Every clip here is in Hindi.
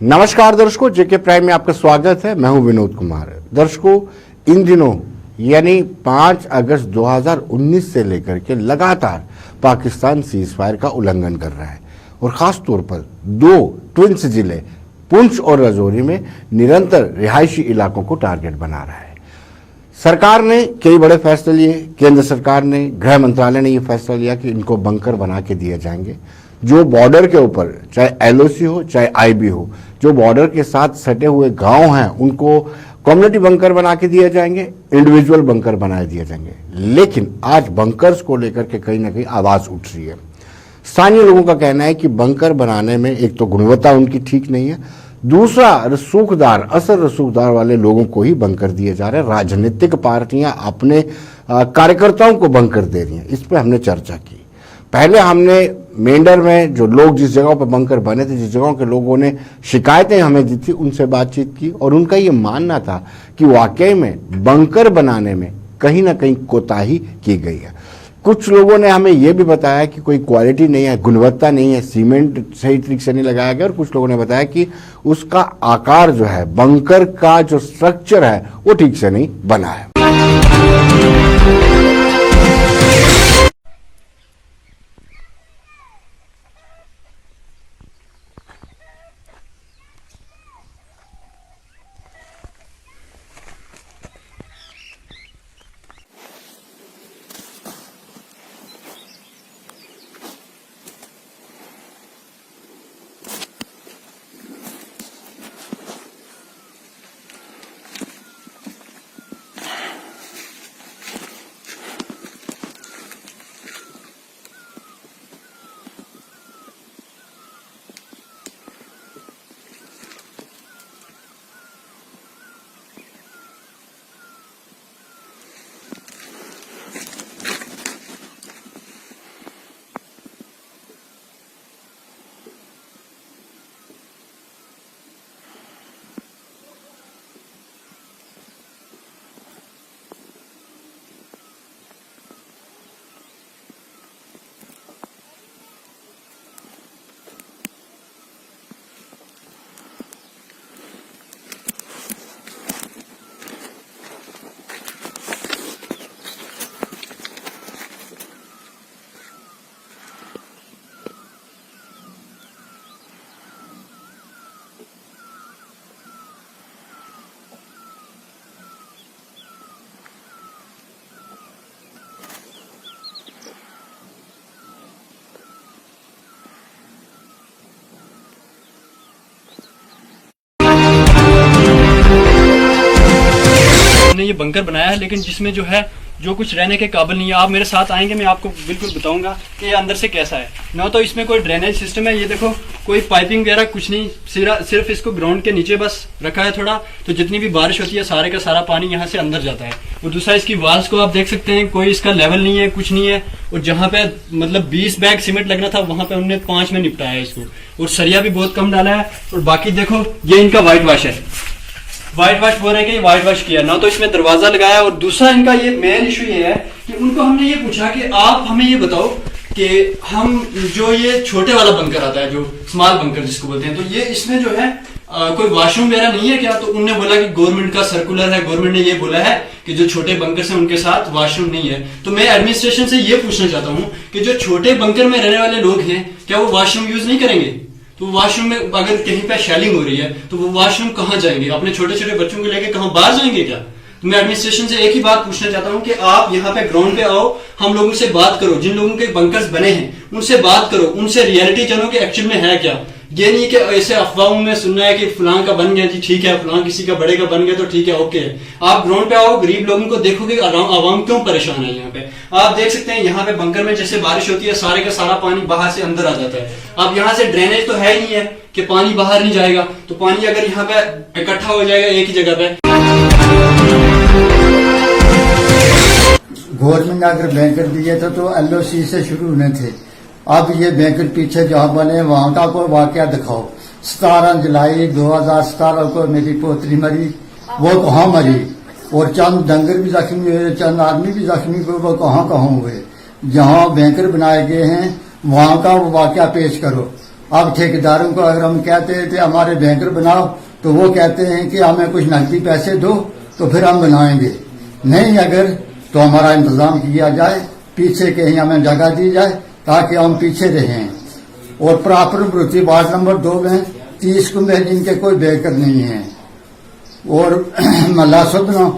नमस्कार दर्शकों, जेके प्राइम में आपका स्वागत है। मैं हूं विनोद कुमार। दर्शकों, इन दिनों यानी 5 अगस्त 2019 से लेकर के लगातार पाकिस्तान सीजफायर का उल्लंघन कर रहा है और खास तौर पर 2 ट्विंस जिले पुंछ और राजौरी में निरंतर रिहायशी इलाकों को टारगेट बना रहा है। सरकार ने कई बड़े फैसले लिए। केंद्र सरकार ने, गृह मंत्रालय ने यह फैसला लिया कि इनको बंकर बना के दिए जाएंगे। जो बॉर्डर के ऊपर चाहे एलओसी हो चाहे आईबी हो, जो बॉर्डर के साथ सटे हुए गांव हैं उनको कम्युनिटी बंकर बना के दिए जाएंगे, इंडिविजुअल बंकर बनाए दिए जाएंगे। लेकिन आज बंकर्स को लेकर के कहीं ना कहीं आवाज उठ रही है। स्थानीय लोगों का कहना है कि बंकर बनाने में एक तो गुणवत्ता उनकी ठीक नहीं है, दूसरा रसूखदार, असर रसूखदार वाले लोगों को ही बंकर दिए जा रहे हैं। राजनीतिक पार्टियां अपने कार्यकर्ताओं को बंकर दे रही हैं। इस पर हमने चर्चा की। पहले हमने मेंढर में जो लोग जिस जगहों पर बंकर बने थे, जिस जगहों के लोगों ने शिकायतें हमें दी थी, उनसे बातचीत की और उनका ये मानना था कि वाकई में बंकर बनाने में कहीं ना कहीं कोताही की गई है। कुछ लोगों ने हमें यह भी बताया कि कोई क्वालिटी नहीं है, गुणवत्ता नहीं है, सीमेंट सही तरीके से नहीं लगाया गया। और कुछ लोगों ने बताया कि उसका आकार जो है, बंकर का जो स्ट्रक्चर है, वो ठीक से नहीं बना है। हमने ये बंकर बनाया है, लेकिन जिसमें जो है जो कुछ रहने के काबिल नहीं है। आप मेरे साथ आएंगे, मैं आपको बिल्कुल बताऊंगा कि ये अंदर से कैसा है। ना तो इसमें कोई ड्रेनेज सिस्टम है, ये देखो कोई पाइपिंग वगैरह कुछ नहीं, सिर्फ इसको ग्राउंड के नीचे बस रखा है थोड़ा, तो जितनी भी बारिश होती है सारे का सारा पानी यहाँ से अंदर जाता है। और दूसरा, इसकी वाल्स को आप देख सकते हैं, कोई इसका लेवल नहीं है, कुछ नहीं है। और जहाँ पे मतलब 20 बैग सीमेंट लगना था, वहां पे उन्होंने 5 में निपटाया है इसको। और सरिया भी बहुत कम डाला है। और बाकी देखो, ये इनका व्हाइट वाश है, व्हाइट वाश बोल रहे हैं कि व्हाइट वाश किया ना, तो इसमें दरवाजा लगाया। और दूसरा इनका ये मेन इशू ये है कि उनको हमने ये पूछा कि आप हमें ये बताओ कि हम जो ये छोटे वाला बंकर आता है, जो स्मॉल बंकर जिसको बोलते हैं, तो ये इसमें जो है कोई वॉशरूम वगैरह नहीं है क्या? तो उन्होंने बोला कि गवर्नमेंट का सर्कुलर है, गवर्नमेंट ने ये बोला है कि जो छोटे बंकर हैं उनके साथ वॉशरूम नहीं है। तो मैं एडमिनिस्ट्रेशन से ये पूछना चाहता हूँ कि जो छोटे बंकर में रहने वाले लोग हैं, क्या वो वॉशरूम यूज नहीं करेंगे? तो वॉशरूम में अगर कहीं पे शेलिंग हो रही है तो वो वॉशरूम कहाँ जाएंगे? अपने छोटे छोटे बच्चों को लेके कहाँ बाहर जाएंगे क्या? तो मैं एडमिनिस्ट्रेशन से एक ही बात पूछना चाहता हूँ कि आप यहाँ पे ग्राउंड पे आओ, हम लोगों से बात करो, जिन लोगों के बंकर्स बने हैं उनसे बात करो, उनसे रियलिटी जानो कि एक्चुअल में है क्या। ये नहीं कि ऐसे अफवाहों में सुनना है कि फलां का बन गया जी ठीक है, फलां किसी का बड़े का बन गया तो ठीक है, ओके। आप ग्राउंड पे आओ, गरीब लोगों को देखोगे आवाम क्यों परेशान है। यहाँ पे आप देख सकते हैं, यहाँ पे बंकर में जैसे बारिश होती है सारे का सारा पानी बाहर से अंदर आ जाता है। अब यहाँ से ड्रेनेज तो है ही नहीं है कि पानी बाहर नहीं जाएगा, तो पानी अगर यहाँ पे इकट्ठा हो जाएगा एक ही जगह पे। गवर्नमेंट ने अगर बैंकर दिए थे तो एलओसी से शुरू होने थे। अब ये बैंकर पीछे जहाँ बने वहां का कोई वाकया दिखाओ। 17 जुलाई 2017 को मेरी पोतरी मरी, वो कहाँ मरी? और चंद डंगर भी जख्मी हुए, चंद आदमी भी जख्मी हुए, वो कहाँ हुए? जहाँ बैंकर बनाए गए हैं वहां का वो वाकया पेश करो। अब ठेकेदारों को अगर हम कहते थे हमारे बैंकर बनाओ, तो वो कहते हैं कि हमें कुछ नकदी पैसे दो तो फिर हम बनाएंगे, नहीं अगर तो हमारा इंतजाम किया जाए, पीछे कहीं हमें जगह दी जाए ताकि हम पीछे रहें। और प्रॉपर भ्रुति वार्ड नंबर 2 में 30 कुंबे जिनके कोई बैंकर नहीं है, और मल्ला सुदनो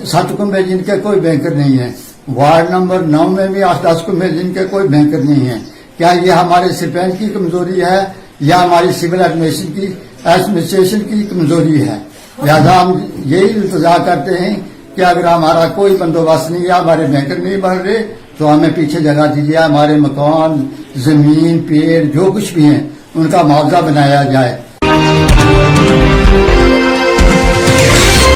7 कुंबे जिनके कोई बैंकर नहीं है। वार्ड नंबर 9 में भी 8-10 कुंबे जिनके कोई बैंकर नहीं है। क्या ये हमारे सरपंच की कमजोरी है या हमारी सिविल एडमिनिस्ट्रेशन की कमजोरी है? लिहाजा हम यही इल्तजा करते हैं कि अगर हमारा कोई बंदोबस्त नहीं है, हमारे बैंकर नहीं बन रहे, तो हमें पीछे जगह दीजिए, हमारे मकान, जमीन, पेड़ जो कुछ भी है उनका मुआवजा बनाया जाए।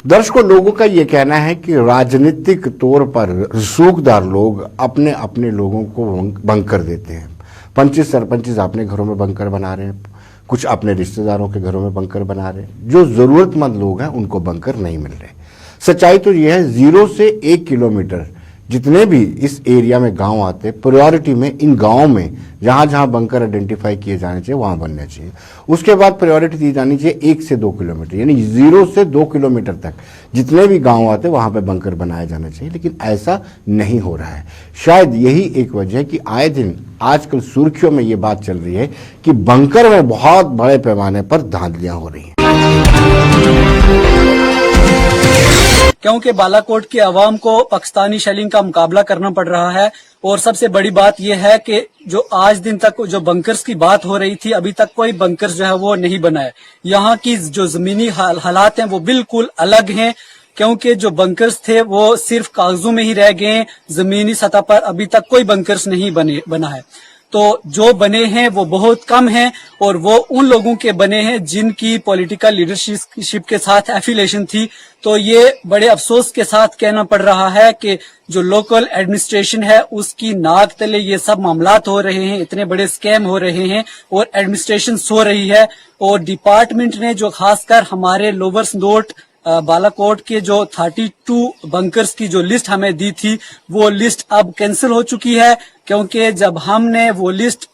दर्शकों, लोगों का ये कहना है कि राजनीतिक तौर पर रसूखदार लोग अपने अपने लोगों को बंकर देते हैं। पंचित सरपंच अपने घरों में बंकर बना रहे हैं, कुछ अपने रिश्तेदारों के घरों में बंकर बना रहे हैं। जो जरूरतमंद लोग हैं उनको बंकर नहीं मिल रहे। सच्चाई तो यह है, 0 से 1 किलोमीटर जितने भी इस एरिया में गांव आते हैं, प्रायोरिटी में इन गांवों में जहां जहां बंकर आइडेंटिफाई किए जाने चाहिए वहां बनने चाहिए। उसके बाद प्रायोरिटी दी जानी चाहिए 1 से 2 किलोमीटर, यानी 0 से 2 किलोमीटर तक जितने भी गांव आते हैं वहां पे बंकर बनाया जाना चाहिए, लेकिन ऐसा नहीं हो रहा है। शायद यही एक वजह है कि आए दिन आजकल सुर्खियों में ये बात चल रही है कि बंकर में बहुत बड़े पैमाने पर धांधलियां हो रही हैं। क्योंकि बालाकोट की आवाम को पाकिस्तानी शेलिंग का मुकाबला करना पड़ रहा है। और सबसे बड़ी बात यह है कि जो आज दिन तक जो बंकर्स की बात हो रही थी, अभी तक कोई बंकर्स जो है वो नहीं बना है। यहाँ की जो जमीनी हालात हैं वो बिल्कुल अलग हैं, क्योंकि जो बंकर्स थे वो सिर्फ कागजों में ही रह गए, जमीनी सतह पर अभी तक कोई बंकर्स नहीं बना है। तो जो बने हैं वो बहुत कम हैं, और वो उन लोगों के बने हैं जिनकी पॉलिटिकल लीडरशिप के साथ एफिलिएशन थी। तो ये बड़े अफसोस के साथ कहना पड़ रहा है कि जो लोकल एडमिनिस्ट्रेशन है उसकी नाक तले ये सब मामलात हो रहे हैं, इतने बड़े स्कैम हो रहे हैं और एडमिनिस्ट्रेशन सो रही है। और डिपार्टमेंट ने जो खासकर हमारे लोअर संदोट बालाकोट के जो 32 बंकर्स की जो लिस्ट हमें दी थी, वो लिस्ट अब कैंसिल हो चुकी है। क्योंकि जब हमने वो लिस्ट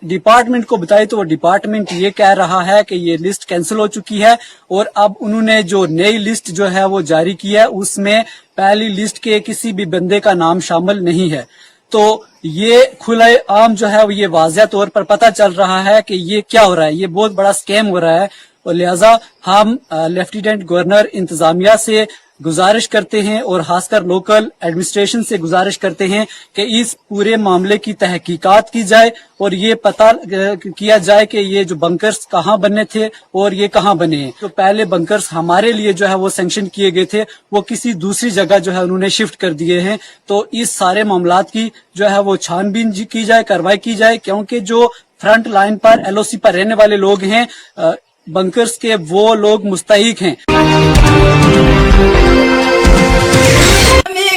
डिपार्टमेंट को बताई तो वो डिपार्टमेंट ये कह रहा है कि ये लिस्ट कैंसिल हो चुकी है, और अब उन्होंने जो नई लिस्ट जो है वो जारी की है उसमें पहली लिस्ट के किसी भी बंदे का नाम शामिल नहीं है। तो ये खुले आम जो है ये वाज़ेह तौर पर पता चल रहा है कि ये क्या हो रहा है, ये बहुत बड़ा स्कैम हो रहा है। और लिहाजा हम लेफ्टिनेंट गवर्नर इंतजामिया से गुजारिश करते हैं और खासकर लोकल एडमिनिस्ट्रेशन से गुजारिश करते हैं कि इस पूरे मामले की तहकीकात की जाए और ये पता किया जाए कि ये जो बंकर्स कहाँ बने थे और ये कहाँ बने हैं। जो पहले बंकर्स हमारे लिए जो है वो सैंक्शन किए गए थे वो किसी दूसरी जगह जो है उन्होंने शिफ्ट कर दिए हैं। तो इस सारे मामलात की जो है वो छानबीन की जाए, कार्रवाई की जाए, क्योंकि जो फ्रंट लाइन पर एलओसी पर रहने वाले लोग हैं बंकर्स के, वो लोग मुस्तहिक हैं।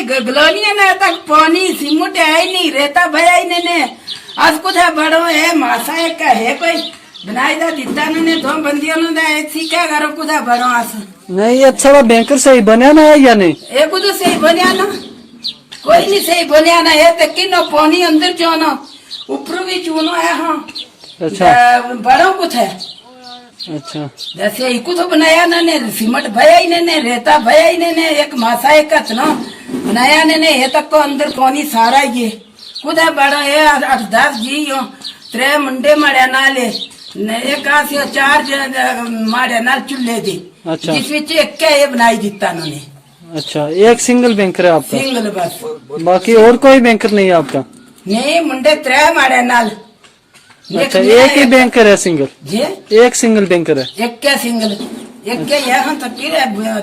गलोनिया ना तक पानी सीमुट है ही नहीं, रहता भया ही नहीं। आज कुछ है बड़ो है मासा एक का है कोई बनाई दा दिता ने दो बंदियों ने ऐसी क्या करो कुछ है बड़ो आस नहीं। अच्छा वो बैंकर सही बने ना है या नहीं? ये कुछ सही बनिया ना, कोई नहीं सही बनिया ना है। तो किनो पानी अंदर जो ना ऊपर भी चूनो है। हाँ अच्छा बड़ो कुछ है। अच्छा जैसे ही कुछ बनाया ना ने सीमेंट भया ही ने रहता भया ही ने एक मासा एक ना बनाया ने ये तक को अंदर पानी सारा ये खुद है बड़ा है 8-10 जी हो 3 मुंडे मारे नाले एक से 4 मारे नाल चूल्हे दी। अच्छा जिस विच एक ये बनाई दिता उन्होंने। अच्छा एक सिंगल बैंकर है आपका? सिंगल बस, बाकी और कोई बैंकर नहीं है आपका? नहीं मुंडे 3 मारे नाल। अच्छा एक ही बैंकर है सिंगल? जी एक सिंगल बैंकर है। एक क्या सिंगल एक क्या यहाँ तक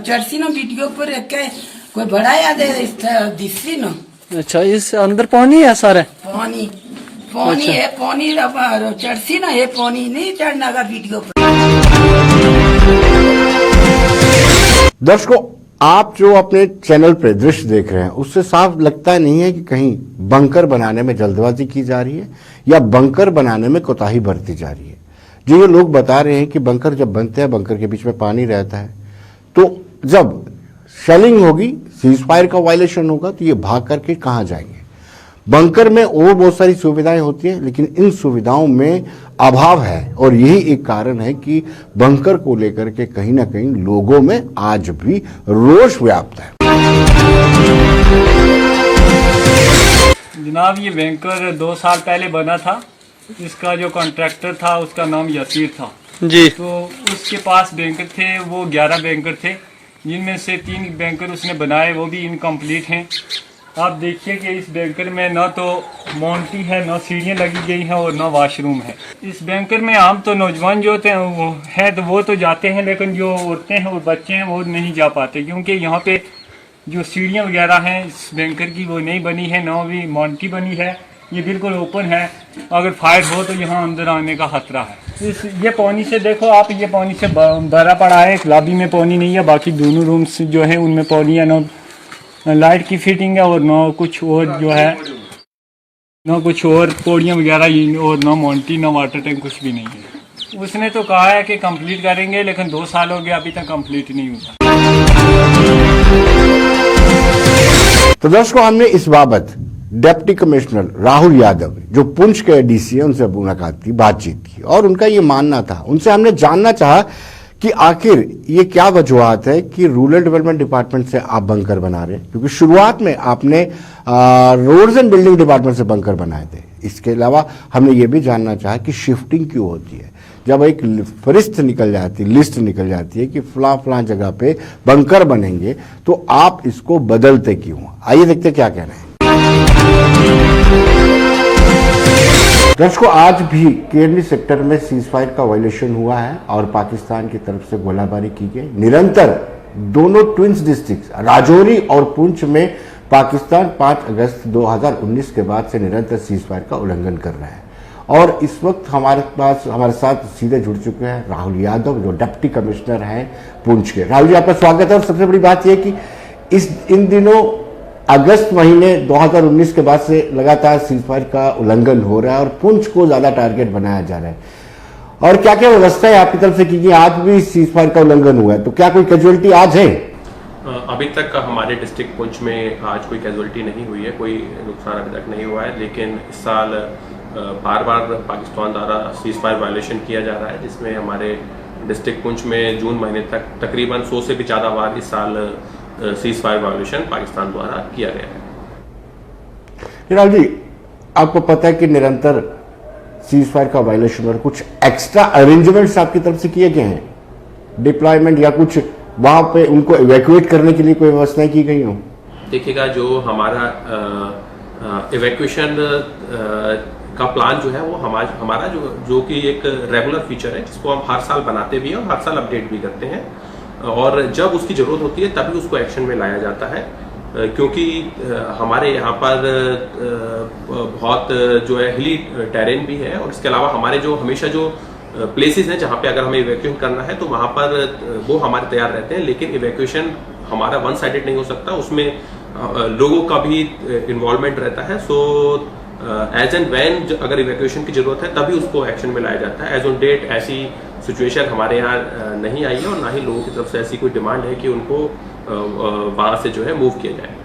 चढ़सी ना वीडियो पर एक कोई बड़ा याद है दिसी ना। अच्छा इस अंदर पानी है सारे? पानी पानी अच्छा। है पानी चढ़सी ना है पानी नहीं चढ़ना का वीडियो पर। दर्शकों, आप जो अपने चैनल पर दृश्य देख रहे हैं उससे साफ लगता नहीं है कि कहीं बंकर बनाने में जल्दबाजी की जा रही है या बंकर बनाने में कोताही बरती जा रही है। जो ये लोग बता रहे हैं कि बंकर जब बनते हैं बंकर के बीच में पानी रहता है, तो जब शेलिंग होगी, सीज फायर का वायलेशन होगा, तो ये भाग करके कहाँ जाएंगे? बंकर में और बहुत सारी सुविधाएं होती हैं, लेकिन इन सुविधाओं में अभाव है और यही एक कारण है कि बंकर को लेकर के कहीं ना कहीं लोगों में आज भी रोष व्याप्त है। जनाब, ये बैंकर 2 साल पहले बना था। इसका जो कॉन्ट्रैक्टर था उसका नाम यसीर था जी। तो उसके पास बैंकर थे, वो 11 बैंकर थे, जिनमें से 3 बैंकर उसने बनाए, वो भी इनकम्प्लीट हैं। आप देखिए कि इस बैंकर में न तो मोंटी है, न सीढ़ियाँ लगी गई हैं और न वॉशरूम है। इस बैंकर में आम तो नौजवान जो होते हैं वो हैं तो वो तो जाते हैं, लेकिन जो औरतें हैं और बच्चे हैं वो नहीं जा पाते, क्योंकि यहाँ पे जो सीढ़ियाँ वगैरह हैं इस बैंकर की वो नहीं बनी है, न भी मोंटी बनी है। ये बिल्कुल ओपन है, अगर फायर हो तो यहाँ अंदर आने का खतरा है। ये पानी से देखो आप, ये पानी से भरा पड़ा है। एक लॉबी में पानी नहीं है, बाकी दोनों रूम्स जो है उनमें पानी है। न लाइट की फिटिंग है और न कुछ और जो है, न कुछ और पौड़ियाँ वगैरह और न मोंटी न वाटर टैंक, कुछ भी नहीं है। उसने तो कहा है कि कंप्लीट करेंगे, लेकिन 2 साल हो गया अभी तक कंप्लीट नहीं हुआ। तो दर्शकों, हमने इस बाबत डिप्टी कमिश्नर राहुल यादव जो पुंछ के डीसी है उनसे मुलाकात की, बातचीत की और उनका ये मानना था, उनसे हमने जानना चाहा कि आखिर ये क्या वजूहत है कि रूरल डेवलपमेंट डिपार्टमेंट से आप बंकर बना रहे हैं, क्योंकि शुरुआत में आपने रोड्स एंड बिल्डिंग डिपार्टमेंट से बंकर बनाए थे। इसके अलावा हमने ये भी जानना चाहा कि शिफ्टिंग क्यों होती है, जब एक फरिस्त निकल जाती, लिस्ट निकल जाती है कि फलां जगह पे बंकर बनेंगे तो आप इसको बदलते क्यों। आइए देखते क्या कह रहे हैं। दर्शकों, आज भी केरनी सेक्टर में सीजफायर का वायलेशन हुआ है और पाकिस्तान की तरफ से गोलाबारी की गई। निरंतर दोनों ट्विंस डिस्ट्रिक्ट राजौरी और पुंछ में पाकिस्तान 5 अगस्त 2019 के बाद से निरंतर सीजफायर का उल्लंघन कर रहा है और इस वक्त हमारे साथ सीधे जुड़ चुके हैं राहुल यादव जो डिप्टी कमिश्नर हैं पुंछ के। राहुल जी, आपका स्वागत है। और सबसे बड़ी बात यह कि इन दिनों अगस्त महीने 2019 के बाद से लगातार सीजफायर का उल्लंघन हो रहा है और पुंछ को ज्यादा टारगेट बनाया जा रहा है, और क्या क्या व्यवस्था है आपकी तरफ से की? आज भी सीजफायर का उल्लंघन हुआ है, तो क्या कोई कैजुअलिटी आज है? अभी तक हमारे डिस्ट्रिक्ट पुंछ में आज कोई कैजुअलिटी नहीं हुई है, कोई नुकसान अभी तक नहीं हुआ है। लेकिन इस साल बार बार पाकिस्तान द्वारा सीजफायर वायलेशन किया जा रहा है, जिसमें हमारे डिस्ट्रिक्ट पुंछ में जून महीने तक तकरीबन 100 से भी ज़्यादा बार इस साल सीजफायर वायलेशन पाकिस्तान द्वारा किया गया है। राहुल जी, आपको पता है कि निरंतर सीजफायर का वायलेशन और कुछ एक्स्ट्रा अरेंजमेंट्स आपकी तरफ से किए गए हैं, डिप्लॉयमेंट या कुछ वहां पे उनको इवैक्यूएट करने के लिए कोई व्यवस्थाएं की गई हो? देखिएगा, जो हमारा इवैक्यूएशन का प्लान जो है वो हमारा जो कि एक रेगुलर फीचर है, जिसको हम हर साल बनाते भी हैं और हर साल अपडेट भी करते हैं, और जब उसकी ज़रूरत होती है तभी उसको एक्शन में लाया जाता है। क्योंकि हमारे यहाँ पर बहुत जो है हिली टेरेन भी है, और इसके अलावा हमारे जो हमेशा जो प्लेसेस हैं जहाँ पे अगर हमें इवैक्यूएशन करना है तो वहाँ पर वो हमारे तैयार रहते हैं, लेकिन इवैक्यूएशन हमारा वन साइडेड नहीं हो सकता, उसमें लोगों का भी इन्वॉल्वमेंट रहता है। सो एज एंड व्हेन अगर इवैक्यूएशन की जरूरत है तभी उसको एक्शन में लाया जाता है। एज ऑन डेट ऐसी सिचुएशन हमारे यहाँ नहीं आई है, और ना ही लोगों की तरफ से ऐसी कोई डिमांड है कि उनको वहां से जो है मूव किया जाए।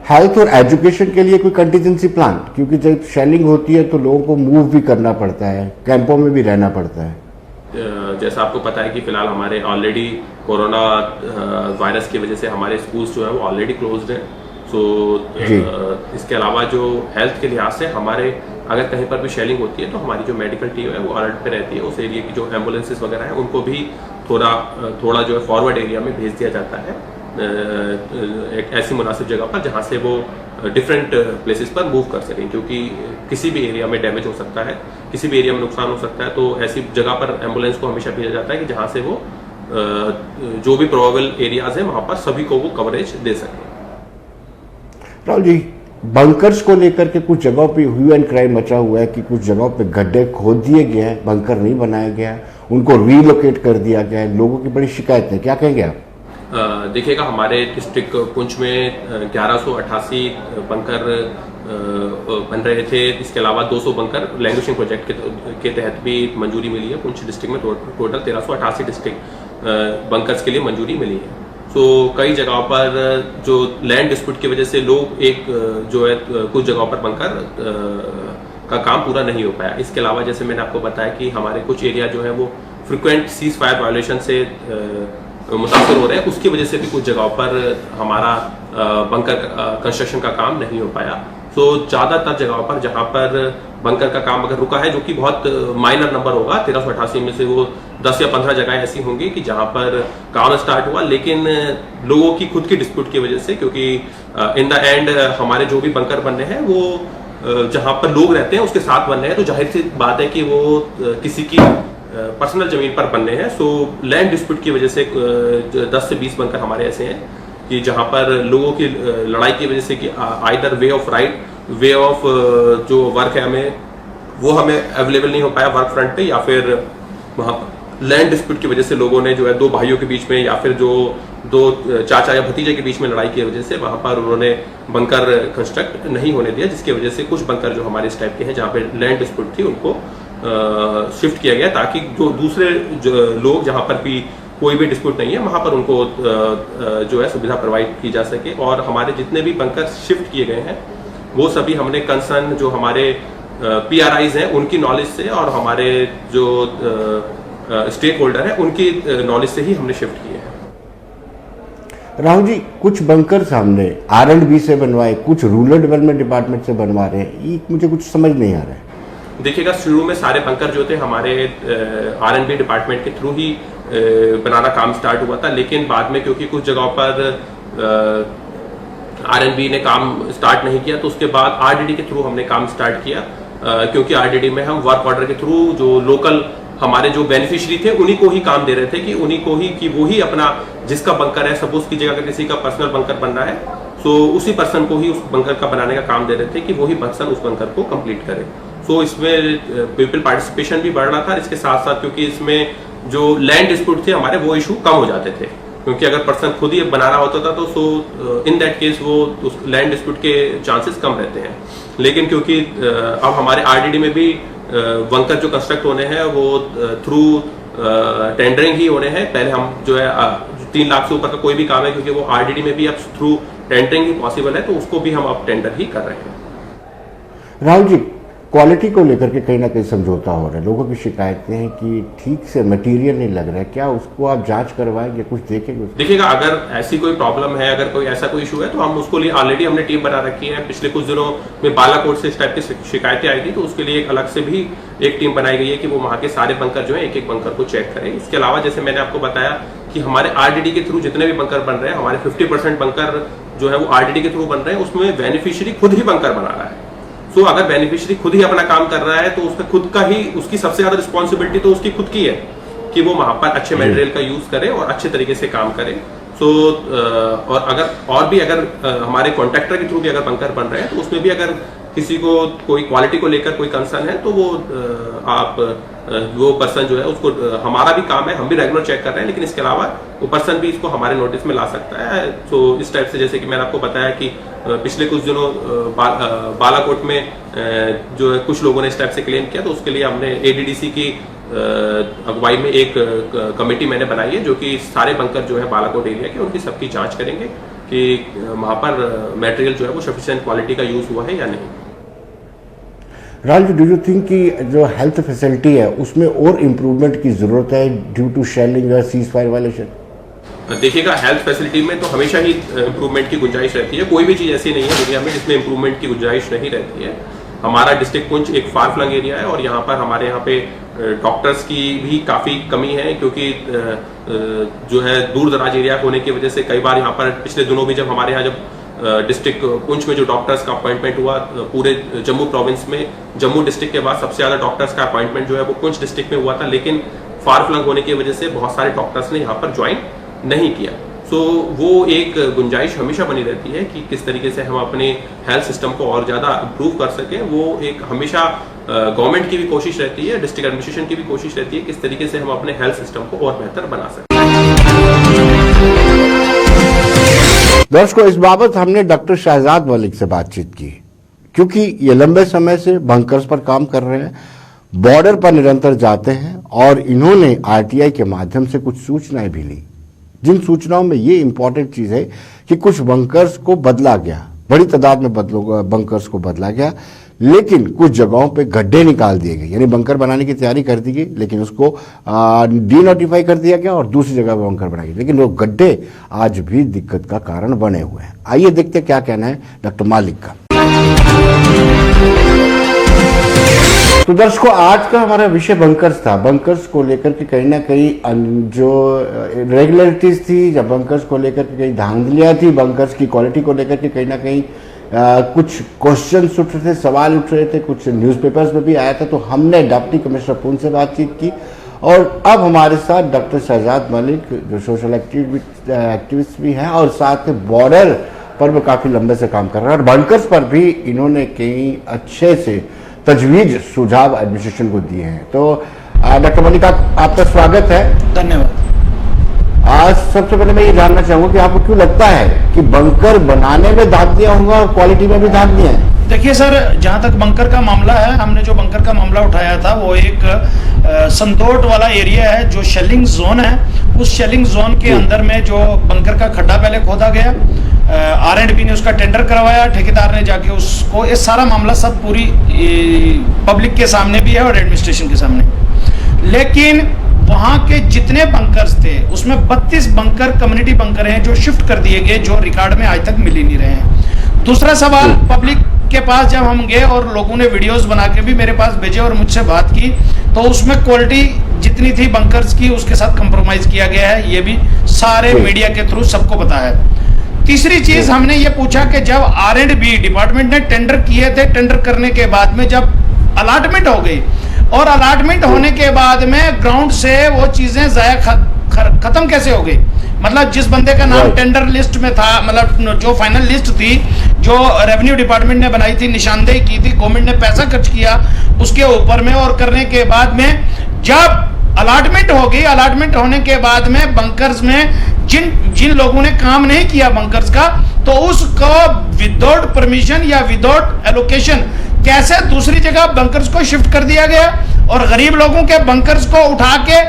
हेल्थ और एजुकेशन के लिए कोई कंटीजेंसी प्लान, क्योंकि जब शेलिंग होती है तो लोगों को मूव भी करना पड़ता है, कैंपों में भी रहना पड़ता है। जैसा आपको पता है कि फिलहाल हमारे ऑलरेडी कोरोना वायरस की वजह से हमारे स्कूल्स जो है वो ऑलरेडी क्लोज्ड हैं। सो इसके अलावा जो हेल्थ के लिहाज से हमारे अगर कहीं पर भी शेलिंग होती है तो हमारी जो मेडिकल टीम है वो अलर्ट पे रहती है। उस एरिया की जो एम्बुलेंसेस वगैरह हैं उनको भी थोड़ा जो है फॉरवर्ड एरिया में भेज दिया जाता है, एक ऐसी मुनासिब जगह पर जहाँ से वो डिफरेंट प्लेसेस पर मूव कर सकें, क्योंकि किसी भी एरिया में डैमेज हो सकता है, किसी भी एरिया में नुकसान हो सकता है। तो ऐसी जगह पर एम्बुलेंस को हमेशा भेजा जाता है कि जहाँ से वो जो भी प्रोबेबल एरियाज हैं वहाँ पर सभी को वो कवरेज दे सकें। राहुल जी, बंकर्स को लेकर के कुछ जगहों पे ह्यू एंड क्राइम मचा हुआ है कि कुछ जगहों पे गड्ढे खोद दिए गए हैं, बंकर नहीं बनाया गया, उनको रीलोकेट कर दिया गया है, लोगों की बड़ी शिकायत है, क्या कहेंगे आप? देखिएगा, हमारे डिस्ट्रिक्ट पुंछ में 1188 बंकर बन रहे थे। इसके अलावा 200 बंकर लैंग्वेजिंग प्रोजेक्ट के तहत भी मंजूरी मिली है। पुंछ डिस्ट्रिक्ट में टोटल 1388 डिस्ट्रिक्ट बंकर्स के लिए मंजूरी मिली है। तो कई जगहों पर जो लैंड डिस्प्यूट की वजह से लोग एक जो है कुछ जगहों पर बंकर का काम पूरा नहीं हो पाया। इसके अलावा जैसे मैंने आपको बताया कि हमारे कुछ एरिया जो है वो फ्रिक्वेंट सीज फायर वायोलेशन से मुतासर हो रहे हैं, उसकी वजह से भी कुछ जगहों पर हमारा बंकर कंस्ट्रक्शन का काम नहीं हो पाया। तो ज़्यादातर जगहों पर जहां पर बंकर का काम अगर रुका है, जो कि बहुत माइनर नंबर होगा, 1388 में से वो 10 या 15 जगह ऐसी होंगी कि जहां पर काम स्टार्ट हुआ, लेकिन लोगों की खुद की डिस्प्यूट की वजह से, क्योंकि इन द एंड हमारे जो भी बंकर बनने हैं वो जहां पर लोग रहते हैं उसके साथ बनने हैं, तो जाहिर सी बात है कि वो किसी की पर्सनल जमीन पर बनने हैं। सो लैंड डिस्प्यूट की वजह से 10 से 20 बंकर हमारे ऐसे हैं कि जहां पर लोगों की लड़ाई की वजह से कि either way of right, way of जो वर्क है हमें अवेलेबल नहीं हो पाया वर्क फ्रंट पे, या फिर वहां लैंड डिस्प्यूट की वजह से लोगों ने जो है दो भाइयों के बीच में या फिर जो दो चाचा या भतीजे के बीच में लड़ाई की वजह से वहां पर उन्होंने बंकर कंस्ट्रक्ट नहीं होने दिया, जिसकी वजह से कुछ बंकर जो हमारे इस टाइप के हैं जहां पे लैंड डिस्प्यूट थी उनको शिफ्ट किया गया, ताकि जो दूसरे लोग जहां पर भी कोई भी डिस्प्यूट नहीं है वहां पर उनको जो है सुविधा प्रोवाइड की जा सके। और हमारे जितने भी बंकर शिफ्ट किए गए हैं वो सभी हमने कंसर्न जो हमारे PRIs हैं उनकी नॉलेज से और हमारे जो स्टेक होल्डर है उनकी नॉलेज से ही हमने शिफ्ट किए हैं। राहुल जी, कुछ बंकर हमने R&B से बनवाए, कुछ रूरल डेवलपमेंट डिपार्टमेंट से बनवा रहे हैं, ये मुझे कुछ समझ नहीं आ रहा है। देखिएगा, शुरू में सारे बंकर जो थे हमारे R&B डिपार्टमेंट के थ्रू ही बनाना काम स्टार्ट हुआ था, लेकिन बाद में क्योंकि कुछ जगहों पर R&B ने काम स्टार्ट नहीं किया, तो उसके बाद RDD के थ्रू हमने काम स्टार्ट किया, क्योंकि RDD में हम वर्क ऑर्डर के थ्रू जो लोकल हमारे जो बेनिफिशियरी थे उन्हीं को ही काम दे रहे थे, कि उन्हीं को ही कि वो ही अपना जिसका बंकर है, सपोज कीजिएगा अगर किसी का पर्सनल बंकर बनना है तो उसी पर्सन को ही उस बंकर का बनाने का काम दे रहे थे कि वही पर्सन उस बंकर को कंप्लीट करे। तो इसमें पीपल पार्टिसिपेशन भी बढ़ रहा था, इसके साथ साथ क्योंकि इसमें जो लैंड डिस्प्यूट थे हमारे वो इशू कम हो जाते थे, क्योंकि अगर पर्सन खुद ही बना रहा होता था तो सो इन दैट केस वो उस लैंड डिस्प्यूट के चांसेस कम रहते हैं। लेकिन क्योंकि अब हमारे RDD में भी बंकर जो कंस्ट्रक्ट होने हैं वो थ्रू टेंडरिंग ही होने हैं। पहले हम जो है 3 लाख से ऊपर का कोई भी काम है, क्योंकि वो RDD में भी अब थ्रू टेंडरिंग ही पॉसिबल है, तो उसको भी हम अब टेंडर ही कर रहे हैं। राहुल जी, क्वालिटी को लेकर के कहीं ना कहीं समझौता हो रहा है, लोगों की शिकायतें हैं कि ठीक से मटेरियल नहीं लग रहा है, क्या उसको आप जांच करवाएंगे, कुछ देखेंगे? देखिएगा, अगर ऐसी कोई प्रॉब्लम है, अगर कोई ऐसा कोई इशू है तो हम उसको लिए ऑलरेडी हमने टीम बना रखी है। पिछले कुछ दिनों में बालाकोट से इस टाइप की शिकायतें आई थी, तो उसके लिए एक अलग से भी एक टीम बनाई गई है कि वो वहां के सारे बंकर जो है एक एक बंकर को चेक करें। इसके अलावा जैसे मैंने आपको बताया कि हमारे RDD के थ्रू जितने भी बंकर बन रहे हैं, हमारे 50% बंकर जो है वो RDD के थ्रू बन रहे हैं, उसमें बेनिफिशियरी खुद ही बंकर बना रहा है। तो अगर बेनिफिशियरी खुद ही अपना काम कर रहा है तो उसमें खुद का ही, उसकी सबसे ज्यादा रिस्पॉन्सिबिलिटी तो उसकी खुद की है कि वो वहां पर अच्छे मटेरियल का यूज करे और अच्छे तरीके से काम करे। सो और अगर और भी अगर हमारे कॉन्ट्रैक्टर के थ्रू भी अगर बंकर बन रहे हैं तो उसमें भी अगर किसी को कोई क्वालिटी को लेकर कोई कंसर्न है तो वो आप वो पर्सन जो है उसको, हमारा भी काम है, हम भी रेगुलर चेक कर रहे हैं, लेकिन इसके अलावा वो पर्सन भी इसको हमारे नोटिस में ला सकता है। तो इस टाइप से जैसे कि मैंने आपको बताया कि पिछले कुछ दिनों बालाकोट में जो है कुछ लोगों ने इस टाइप से क्लेम किया, तो उसके लिए हमने ADDC की अगुवाई में एक कमेटी मैंने बनाई है, जो कि सारे बंकर जो है बालाकोट एरिया के उनकी सबकी जांच करेंगे कि वहां पर मटेरियल जो है वो सफिशिएंट क्वालिटी का यूज हुआ है या नहीं। Rahul ji, do you think कि जो हेल्थ फैसिलिटी है उसमें और इम्प्रूवमेंट की जरूरत है ड्यू टू शेलिंग और सीज फायर वायलेशन? देखिएगा, हेल्थ फैसिलिटी में तो हमेशा ही इम्प्रूवमेंट की गुंजाइश रहती है। कोई भी चीज़ ऐसी नहीं है दुनिया में जिसमें इम्प्रूवमेंट की गुंजाइश नहीं रहती है। हमारा डिस्ट्रिक्ट पुंछ एक फार फ्लंग एरिया है और यहाँ पर हमारे यहाँ पे डॉक्टर्स की भी काफ़ी कमी है, क्योंकि जो है दूर दराज एरिया होने की वजह से कई बार यहाँ पर पिछले दिनों भी जब हमारे यहाँ जब डिस्ट्रिक्ट पुंछ में जो डॉक्टर्स का अपॉइंटमेंट हुआ, पूरे जम्मू प्रोविंस में जम्मू डिस्ट्रिक्ट के बाद सबसे ज़्यादा डॉक्टर्स का अपॉइंटमेंट जो है वो पुंछ डिस्ट्रिक्ट में हुआ था, लेकिन फार फ्लंग होने की वजह से बहुत सारे डॉक्टर्स ने यहाँ पर ज्वाइन नहीं किया। सो वो एक गुंजाइश हमेशा बनी रहती है कि किस तरीके से हम अपने हेल्थ सिस्टम को और ज़्यादा इम्प्रूव कर सकें। वो एक हमेशा गवर्नमेंट की भी कोशिश रहती है, डिस्ट्रिक्ट एडमिनिस्ट्रेशन की भी कोशिश रहती है किस तरीके से हम अपने हेल्थ सिस्टम को और बेहतर बना सकें। दर्शकों, इस बाबत हमने डॉक्टर शहजाद मलिक से बातचीत की, क्योंकि ये लंबे समय से बंकर्स पर काम कर रहे हैं, बॉर्डर पर निरंतर जाते हैं और इन्होंने RTI के माध्यम से कुछ सूचनाएं भी ली, जिन सूचनाओं में ये इंपॉर्टेंट चीज है कि कुछ बंकर्स को बदला गया, बड़ी तादाद में बंकर्स को बदला गया, लेकिन कुछ जगहों पे गड्ढे निकाल दिए गए, यानी बंकर बनाने की तैयारी कर दी गई लेकिन उसको डीनोटिफाई कर दिया गया और दूसरी जगह पे बंकर बनाए गए, लेकिन वो गड्ढे आज भी दिक्कत का कारण बने हुए हैं। आइए देखते क्या कहना है डॉक्टर मालिक का। तो दर्शकों, आज का हमारा विषय बंकर्स था। बंकर्स को लेकर के कहीं ना कहीं जो रेगुलरिटीज थी या बंकर्स को लेकर के कहीं धांधलियां थी, बंकर्स की क्वालिटी को लेकर के कहीं ना कहीं कुछ क्वेश्चंस उठ रहे थे, सवाल उठ रहे थे, कुछ न्यूज़पेपर्स में भी आया था। तो हमने डिप्टी कमिश्नर पुंछ से बातचीत की और अब हमारे साथ डॉक्टर शहजाद मलिक जो सोशल एक्टिविस्ट भी हैं और साथ में बॉर्डर पर भी काफ़ी लंबे से काम कर रहे हैं और बंकर्स पर भी इन्होंने कई अच्छे से तजवीज सुझाव एडमिनिस्ट्रेशन को दिए हैं। तो डॉक्टर मलिक, आपका स्वागत है। धन्यवाद। आज सबसे पहले मैं ये जानना चाहूंगा कि आपको क्यों लगता है कि बंकर बनाने में धांधलियां होंगे और क्वालिटी में भी धांधलियां हैं? देखिए सर, जहां तक बंकर का मामला है, हमने जो बंकर का मामला उठाया था वो एक संतोट वाला एरिया है जो शेलिंग जोन है। उस शेलिंग जोन के अंदर में जो बंकर का खड्डा पहले खोदा गया, R&B ने उसका टेंडर करवाया, ठेकेदार ने जाके उसको, ये सारा मामला सब पूरी पब्लिक के सामने भी है और एडमिनिस्ट्रेशन के सामने। लेकिन वहां के जितने बंकर्स थे उसमें 32 बंकर कम्युनिटी बंकर हैं जो शिफ्ट कर दिए गए, जो रिकॉर्ड में आज तक मिल ही नहीं रहे हैं। दूसरा सवाल, पब्लिक के पास जब हम गए और लोगों ने वीडियोस बना के भी मेरे पास भेजे और मुझसे बात की, तो उसमें क्वालिटी जितनी थी बंकर्स की उसके साथ कंप्रोमाइज किया गया है, ये भी सारे मीडिया के थ्रू सबको पता है। तीसरी चीज, हमने ये पूछा कि जब R&B डिपार्टमेंट ने टेंडर किए थे, टेंडर करने के बाद में जब अलॉटमेंट हो गई और अलॉटमेंट होने के बाद में ग्राउंड से वो चीजें जाया खत्म कैसे हो गई? मतलब जिस बंदे का नाम टेंडर लिस्ट में था, मतलब जो फाइनल लिस्ट थी जो रेवेन्यू डिपार्टमेंट ने बनाई थी, निशानदेही की थी, गवर्नमेंट ने पैसा खर्च किया उसके ऊपर में, और करने के बाद में जब अलॉटमेंट हो गई, अलॉटमेंट होने के बाद में बंकर्स में जिन लोगों ने काम नहीं किया बंकर्स का, तो उसको विदाउट परमिशन या विदाउट एलोकेशन कैसे दूसरी जगह बंकर्स को शिफ्ट कर दिया गया और गरीब लोगों के बंकर्स को उठा के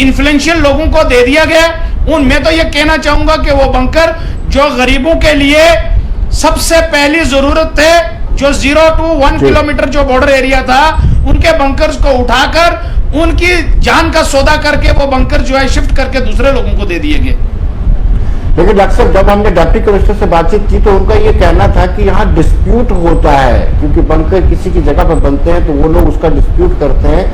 इन्फ्लुएंशियल लोगों को दे दिया गया। मैं तो ये कहना चाहूंगा कि वो बंकर जो गरीबों के लिए सबसे पहली जरूरत थे, जो 0 to 1 किलोमीटर जो बॉर्डर एरिया था, उनके बंकर्स को उठाकर उनकी जान का सौदा करके वो बंकर जो है शिफ्ट करके दूसरे लोगों को दे दिए गए। लेकिन डॉक्टर साहब, जब हमने डिप्टी कमिश्नर से बातचीत की तो उनका ये कहना था कि यहाँ डिस्प्यूट होता है, क्योंकि बंकर किसी की जगह पर बनते हैं तो वो लोग उसका डिस्प्यूट करते हैं,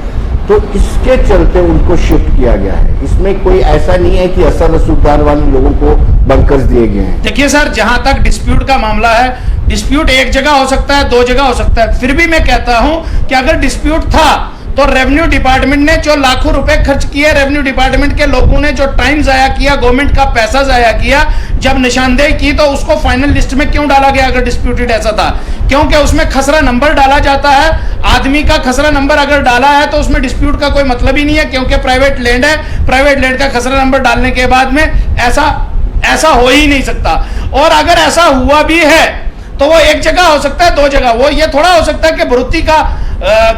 तो इसके चलते उनको शिफ्ट किया गया है। इसमें कोई ऐसा नहीं है कि असर रसूखदार वाले लोगों को बंकर्स दिए गए हैं। देखिए सर, जहां तक डिस्प्यूट का मामला है, डिस्प्यूट एक जगह हो सकता है, 2 जगह हो सकता है, फिर भी मैं कहता हूं कि अगर डिस्प्यूट था तो रेवेन्यू डिपार्टमेंट ने जो लाखों रुपए खर्च किए, रेवेन्यू डिपार्टमेंट के लोगों ने जो टाइम जाया किया, गवर्नमेंट का पैसा जाया किया, जब निशानदेही की तो उसको फाइनल लिस्ट में क्यों डाला गया? अगर डिस्प्यूटेड ऐसा था, क्योंकि उसमें खसरा नंबर डाला जाता है। आदमी का खसरा नंबर अगर डाला है तो उसमें डिस्प्यूट का कोई मतलब ही नहीं है, क्योंकि प्राइवेट लैंड है, प्राइवेट लैंड का खसरा नंबर डालने के बाद में ऐसा हो ही नहीं सकता। और अगर ऐसा हुआ भी है तो वो एक जगह हो सकता है, 2 जगह, वो ये थोड़ा हो सकता है कि भरुती का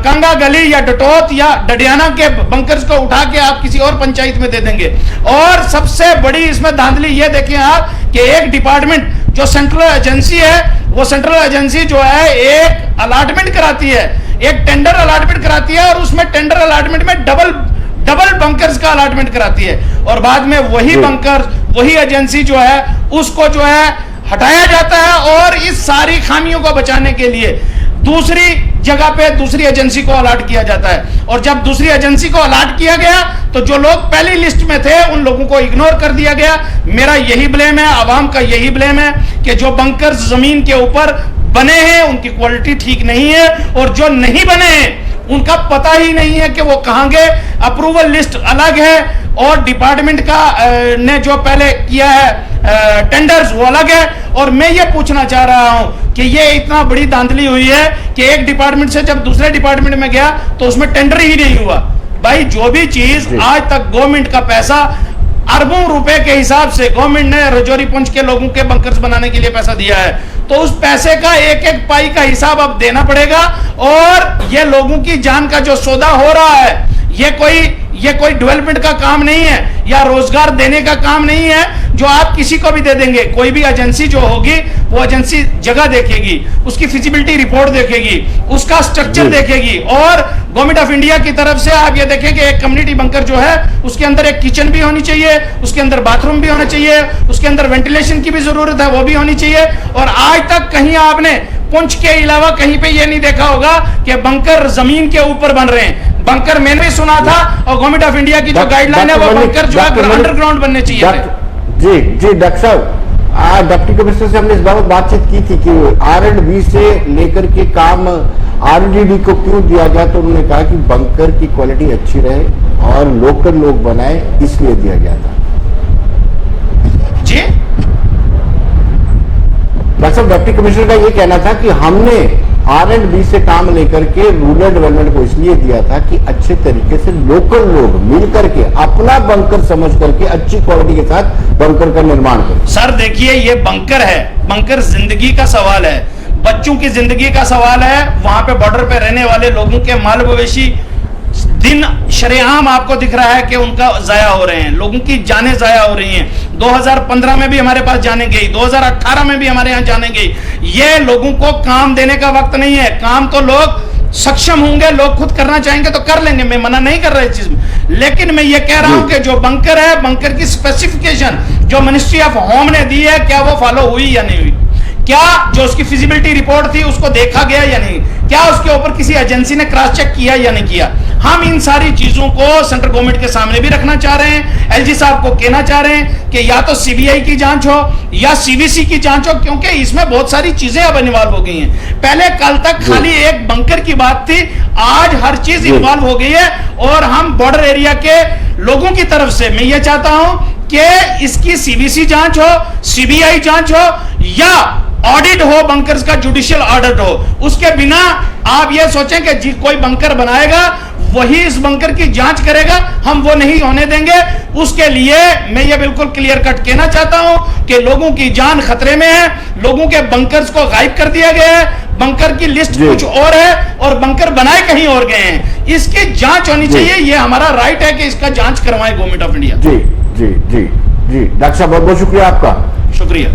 कांगा गली या डटोत या डडियाना के बंकर्स को उठा के आप किसी और पंचायत में दे देंगे। और सबसे बड़ी इसमें धांधली ये देखें आप कि एक डिपार्टमेंट जो सेंट्रल एजेंसी है, वो सेंट्रल एजेंसी जो है एक अलॉटमेंट कराती है, एक टेंडर अलॉटमेंट कराती है, और उसमें टेंडर अलॉटमेंट में डबल बंकर्स का अलॉटमेंट कराती है, और बाद में वही बंकर, वही एजेंसी जो है उसको जो है हटाया जाता है, और इस सारी खामियों को बचाने के लिए दूसरी जगह पे दूसरी एजेंसी को अलॉट किया जाता है। और जब दूसरी एजेंसी को अलॉट किया गया तो जो लोग पहली लिस्ट में थे उन लोगों को इग्नोर कर दिया गया। मेरा यही ब्लेम है, आवाम का यही ब्लेम है कि जो बंकर्स जमीन के ऊपर बने हैं उनकी क्वालिटी ठीक नहीं है, और जो नहीं बने हैं उनका पता ही नहीं है कि वो कहां गए। अप्रूवल लिस्ट अलग है और डिपार्टमेंट का ने जो पहले किया है टेंडर्स वो अलग है। और मैं ये पूछना चाह रहा हूं कि ये इतना बड़ी धांधली हुई है कि एक डिपार्टमेंट से जब दूसरे डिपार्टमेंट में गया तो उसमें टेंडर ही नहीं हुआ। भाई, जो भी चीज आज तक गवर्नमेंट का पैसा अरबों रुपए के हिसाब से गवर्नमेंट ने रजौरी पुंछ के लोगों के बंकर्स बनाने के लिए पैसा दिया है, तो उस पैसे का एक एक पाई का हिसाब अब देना पड़ेगा। और ये लोगों की जान का जो सौदा हो रहा है, ये कोई डेवलपमेंट का काम नहीं है या रोजगार देने का काम नहीं है जो आप किसी को भी दे देंगे। कोई भी एजेंसी जो होगी वो एजेंसी जगह देखेगी, उसकी फिजिबिलिटी रिपोर्ट देखेगी, उसका स्ट्रक्चर देखेगी, और गवर्नमेंट ऑफ इंडिया की तरफ से आप ये देखें कि एक कम्युनिटी बंकर जो है उसके अंदर एक किचन भी होनी चाहिए, उसके अंदर बाथरूम भी होना चाहिए, उसके अंदर वेंटिलेशन की भी जरूरत है, वो भी होनी चाहिए। और आज तक कहीं आपने पुंछ के अलावा कहीं पे ये नहीं देखा होगा कि बंकर जमीन के ऊपर बन रहे हैं। बंकर मैंने भी सुना था, और गवर्नमेंट ऑफ इंडिया की जो गाइडलाइन है वो बंकर जो है अंडरग्राउंड बनने चाहिए। जी डॉक्टर साहब, डिप्टी कमिश्नर से हमने इस बाबत बातचीत की थी कि R&B से लेकर के काम RDD को क्यों दिया गया, तो उन्होंने कहा कि बंकर की क्वालिटी अच्छी रहे और लोकल लोग बनाए, इसलिए दिया गया था। जी डॉक्टर साहब, डिप्टी कमिश्नर का ये कहना था कि हमने R&B से काम लेकर के रूरल डेवलपमेंट को इसलिए दिया था कि अच्छे तरीके से लोकल लोग मिल करके अपना बंकर समझ करके अच्छी क्वालिटी के साथ बंकर का निर्माण करें। सर देखिए, ये बंकर है, बंकर जिंदगी का सवाल है, बच्चों की जिंदगी का सवाल है। वहां पे बॉर्डर पे रहने वाले लोगों के माल मवेशी दिन शरेआम आपको दिख रहा है कि उनका जाया हो रहे हैं, लोगों की जानें जाया हो रही हैं। 2015 में भी हमारे पास जाने गई, 2018 में भी हमारे यहाँ जाने गई। ये लोगों को काम देने का वक्त नहीं है। काम तो लोग सक्षम होंगे, लोग खुद करना चाहेंगे तो कर लेंगे, मैं मना नहीं कर रहा इस चीज में, लेकिन मैं ये कह रहा हूं कि जो बंकर है, बंकर की स्पेसिफिकेशन जो मिनिस्ट्री ऑफ होम ने दी है, क्या वो फॉलो हुई या नहीं हुई? क्या जो उसकी फिजिबिलिटी रिपोर्ट थी उसको देखा गया या नहीं? क्या उसके ऊपर किसी एजेंसी ने क्रॉस चेक किया या नहीं किया? हम इन सारी चीजों को सेंट्रल गवर्नमेंट के सामने भी रखना चाह रहे हैं। LG साहब को कहना चाह रहे हैं कि या तो CBI की जांच हो या CVC की जांच हो, क्योंकि इसमें बहुत सारी चीजें अब इन्वॉल्व हो गई हैं। पहले कल तक खाली एक बंकर की बात थी, आज हर चीज इन्वॉल्व हो गई है। और हम बॉर्डर एरिया के लोगों की तरफ से मैं ये चाहता हूं कि इसकी CVC जांच हो, CBI जांच हो, या ऑडिट हो, बंकर्स का जुडिशियल ऑडिट हो। उसके बिना आप ये सोचें कि जी कोई बंकर बनाएगा वही इस बंकर की जांच करेगा, हम वो नहीं होने देंगे। उसके लिए मैं ये बिल्कुल क्लियर कट कहना चाहता हूं कि लोगों की जान खतरे में है, लोगों के बंकर्स को गायब कर दिया गया है, बंकर की लिस्ट कुछ और है और बंकर बनाए कहीं और गए हैं। इसकी जांच होनी चाहिए, ये हमारा राइट है कि इसका जांच करवाए गवर्नमेंट ऑफ इंडिया। जी जी जी जी डॉक्टर साहब, बहुत बहुत शुक्रिया आपका। शुक्रिया।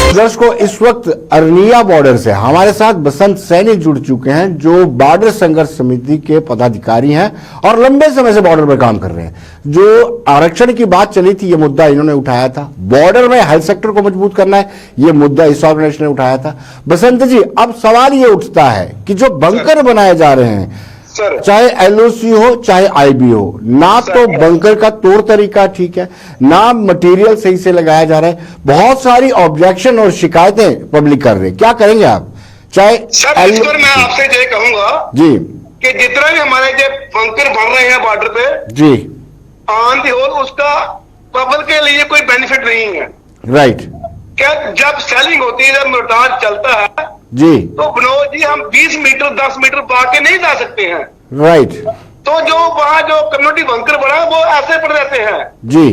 दर्शकों, इस वक्त अरनिया बॉर्डर से हमारे साथ बसंत सैनी जुड़ चुके हैं, जो बॉर्डर संघर्ष समिति के पदाधिकारी हैं और लंबे समय से बॉर्डर पर काम कर रहे हैं। जो आरक्षण की बात चली थी, ये मुद्दा इन्होंने उठाया था। बॉर्डर में हेल्थ सेक्टर को मजबूत करना है, ये मुद्दा इस ऑर्गेनाइजेशन ने उठाया था। बसंत जी, अब सवाल ये उठता है कि जो बंकर बनाए जा रहे हैं, चाहे LOC हो चाहे IB हो, ना तो बंकर का तौर तरीका ठीक है, ना मटेरियल सही से लगाया जा रहा है। बहुत सारी ऑब्जेक्शन और शिकायतें पब्लिक कर रहे हैं, क्या करेंगे आप? चाहे सर, इस पर मैं आपसे ये कहूंगा जी कि जितना भी हमारे जो बंकर बन रहे हैं बॉर्डर पे जी, ऑन दी होल उसका पब्लिक के लिए कोई बेनिफिट नहीं है। राइट। क्या जब सेलिंग होती है, जब मोटाज चलता है जी, तो विनोद जी हम 20 मीटर 10 मीटर भाग के नहीं जा सकते हैं। राइट। तो जो वहाँ जो कम्युनिटी बंकर बना वो ऐसे पड़ जाते हैं। जी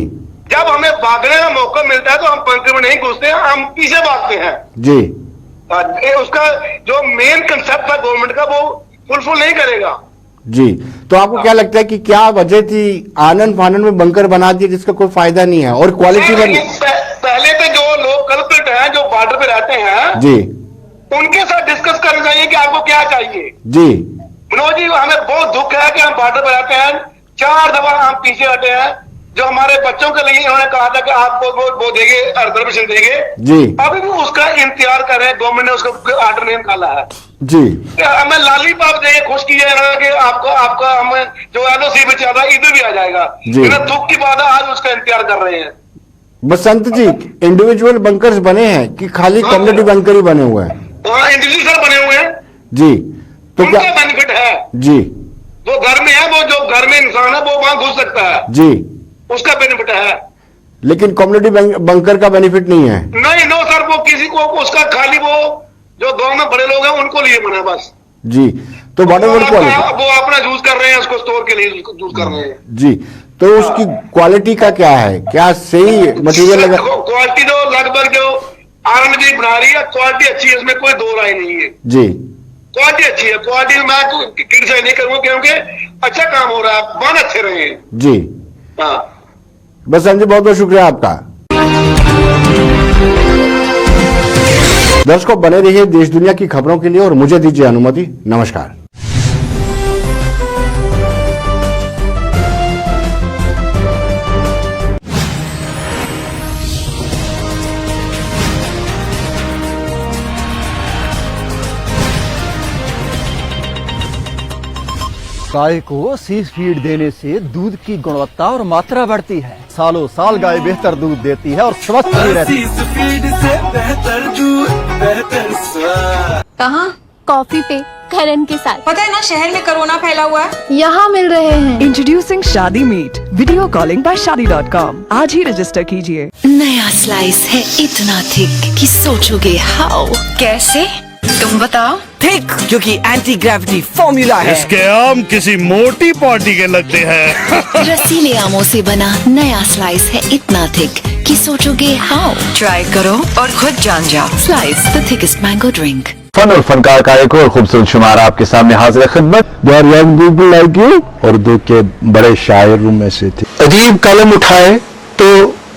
जब हमें भागने का मौका मिलता है तो हम बंकर में नहीं घुसते हैं, हम पीछे भागते हैं। जी, उसका जो मेन कंसेप्ट था गवर्नमेंट का वो फुलफिल नहीं करेगा। जी, तो आपको क्या लगता है कि क्या वजह थी आनन फानन में बंकर बना दिए जिसका कोई फायदा नहीं है और क्वालिटी बनी? पहले तो जो लोग कल्प्रिट हैं, जो बॉर्डर पे रहते हैं, जी, उनके साथ डिस्कस करना चाहिए कि आपको क्या चाहिए। जी मनोज जी, हमें बहुत दुख है कि हम बॉर्डर पे रहते हैं, 4 दफा हम पीछे हटे हैं। जो हमारे बच्चों के लिए उन्होंने कहा था कि आपको वो देंगे, रिजर्वेशन देंगे, जी, अभी भी उसका इंतजार कर रहे हैं। गवर्नमेंट ने उसका ऑर्डर नहीं निकाला है। जी, हमें लालीपाप देके खुश किया कि आपका हम जो LOC में चल रहा है इधर भी आ जाएगा। दुख की बात है, आज उसका इंतजार कर रहे हैं। बसंत जी, इंडिविजुअल बंकर्स बने हैं कि खाली कम्युनिटी बंकर ही बने हुए हैं? वहाँ इंडिविजुअल बने हुए हैं जी, तो क्या बेनिफिट है? जी, वो घर में है, वो जो घर में इंसान है वो वहां घुस सकता है, जी, उसका बेनिफिट है। लेकिन कम्युनिटी बंकर का बेनिफिट नहीं है। नहीं, नो सर, वो किसी को उसका खाली वो जो गांव में बड़े लोग हैं उनको लिए बना बस। जी, तो बॉर्डर वो अपना यूज कर रहे हैं, उसको स्टोर के लिए यूज कर रहे हैं। जी, तो उसकी क्वालिटी का क्या है? क्या सही मटेरियल लगा? क्वालिटी तो लगभग जो R&B बना रही है, क्वालिटी अच्छी है, इसमें कोई दो राय नहीं है। जी, क्वालिटी अच्छी है, क्वालिटी में मैं क्रिटिसाइज नहीं करूंगा क्योंकि अच्छा काम हो रहा है, बांध अच्छे रहे हैं। जी हाँ बस संजय, बहुत बहुत शुक्रिया आपका। दर्शकों बने रहिए देश दुनिया की खबरों के लिए और मुझे दीजिए अनुमति। नमस्कार। गाय को सीस फीड देने से दूध की गुणवत्ता और मात्रा बढ़ती है। सालों साल गाय बेहतर दूध देती है और स्वस्थ भी रहती है। कहाँ? कॉफी पे करण के साथ। पता है ना शहर में कोरोना फैला हुआ है। यहाँ मिल रहे हैं। इंट्रोड्यूसिंग शादी मीट, वीडियो कॉलिंग बाय शादी.com। आज ही रजिस्टर कीजिए। नया स्लाइस है इतना थिक कि सोचोगे हाउ कैसे? तुम बताओ। थिक, क्योंकि एंटी ग्रेविटी फॉर्मूला है। इसके आम किसी मोटी पार्टी के लगते हैं। रसीले आमों से बना नया स्लाइस है इतना थिक कि सोचोगे हाउ। ट्राई करो और खुद जान जाओ। Slice the thickest mango drink. फन और फनकार का एक और खूबसूरत शुमारा आपके सामने हाजिर खिदमत। लाइक यू उर्दू के बड़े शायरों में से थे। अजीब कलम उठाए तो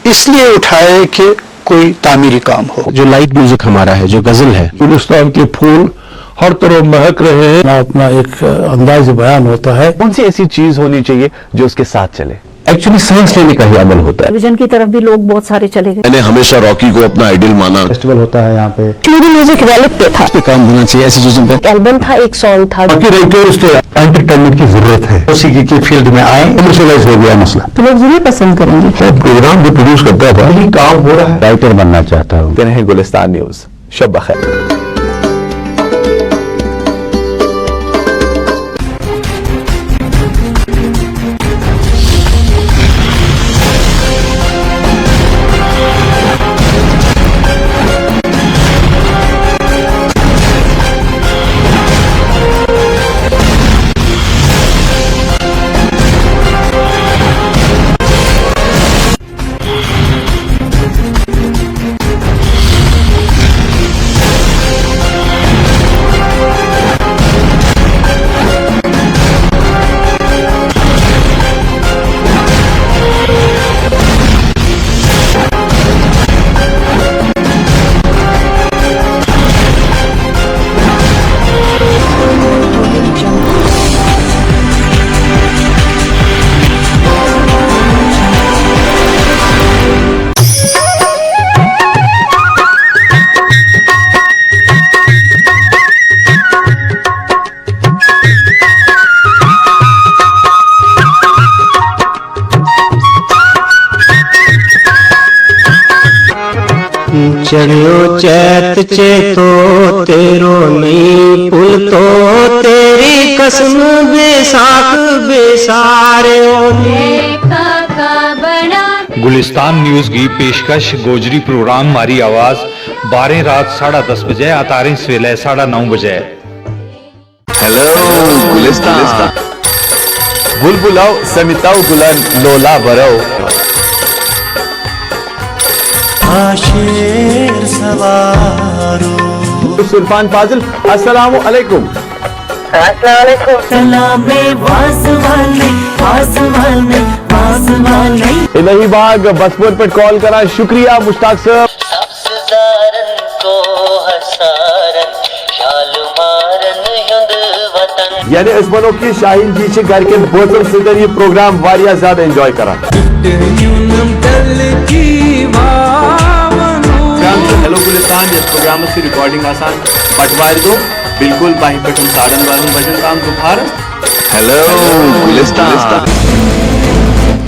इसलिए उठाए कि कोई तामीरी काम हो। जो लाइट म्यूजिक हमारा है, जो गजल है, हिंदुस्तान के फूल हर तरफ महक रहे हैं। अपना एक अंदाज बयान होता है। कौन सी ऐसी चीज होनी चाहिए जो उसके साथ चले? एक्चुअली साइंस लेने का ही अमल होता है। विजन की तरफ भी लोग बहुत सारे चले गए। मैंने हमेशा रॉकी को अपना आइडल माना। फेस्टिवल होता है यहाँ पे। म्यूजिक रैली पे था। इस पे काम होना चाहिए ऐसी चीजों पे। एल्बम था, एक सॉन्ग था। एंटरटेनमेंट की जरूरत है। उसी की फील्ड में आए, कमर्शियलाइज हो गया मसला तो लोग जरूर पसंद करेंगे। प्रोग्राम जो प्रोड्यूस करता था यही काम हो रहा है। राइटर बनना चाहता हूँ। कहते हैं गुलिस्तान न्यूज। शब बखैर। चढ़ियो चैत चेतो तेरो नहीं पुल तो तेरी कसम बेसाख बेसारे। गुलिस्तान न्यूज की पेशकश गोजरी प्रोग्राम मारी आवाज 12 रात 10:30 बजे आतारें सवेले 9:30 बजे। हेलो गुलिस्तान। बुलबुलाओ समिताओ गुलन लोला भरो। शेर सवारो। सुल्तान फाजिल अस्सलामु अलैकुम। इलाही बाग बसपुर पे कॉल करा। शुक्रिया मुश्ताक साहब। यानी इस बनो की शाहीन जी से घर के बोतल से ये प्रोग्राम वारिया ज्यादा एंजॉय करा। हेलो गुलिस्तान इस प्रोग्राम की रिकॉर्डिंग आसान बटवार दो बिल्कुल बाही पे तुम 12:30 बजे काम दोपहर। हेलो गुलिस्तान।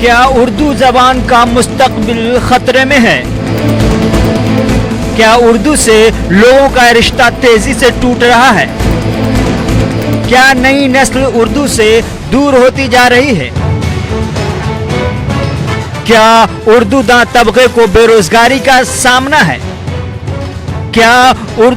क्या उर्दू जबान का मुस्तकबिल खतरे में है? क्या उर्दू से लोगों का रिश्ता तेजी से टूट रहा है? क्या नई नस्ल उर्दू से दूर होती जा रही है? क्या उर्दू दां तबके को बेरोजगारी का सामना है? क्या